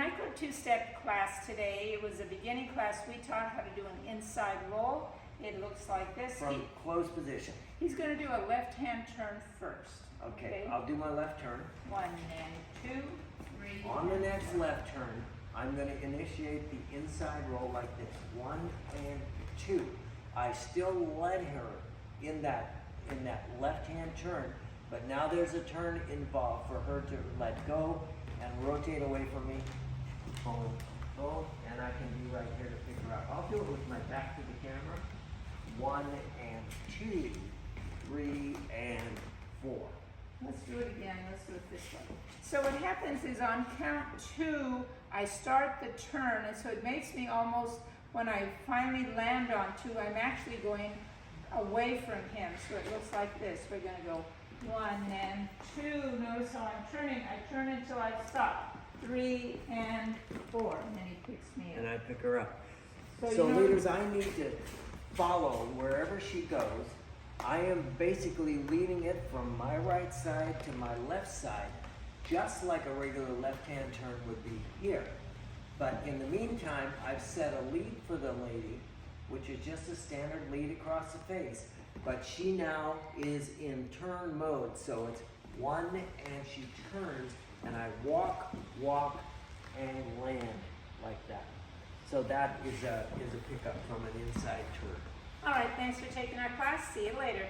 Nightclub two-step class today. It was a beginning class. We taught how to do an inside roll. It looks like this. From closed position. He's going to do a left-hand turn first. Okay, I'll do my left turn. 1 and 2, 3. On the next left turn, I'm going to initiate the inside roll like this. 1 and 2. I still led her in that left-hand turn, but now there's a turn involved for her to let go and rotate away from me. Boom, boom, and I can be right here to pick her up. I'll do it with my back to the camera. 1 and 2, 3 and 4. Let's do it again. Let's do it this way. So what happens is on count 2, I start the turn, and so it makes me almost, when I finally land on 2, I'm actually going away from him. So it looks like this. We're going to go 1 and 2. Notice how I'm turning. I turn until I stop. 3 and 4. And then he picks me up. And I pick her up. So So you know, leaders, I need to follow wherever she goes. I am basically leading it from my right side to my left side, just like a regular left-hand turn would be here. But in the meantime, I've set a lead for the lady, which is just a standard lead across the face. But she now is in turn mode, so it's 1 and she turns, and I walk, and land like that. So that is a pickup from an inside turn. all right, thanks for taking our class. See you later.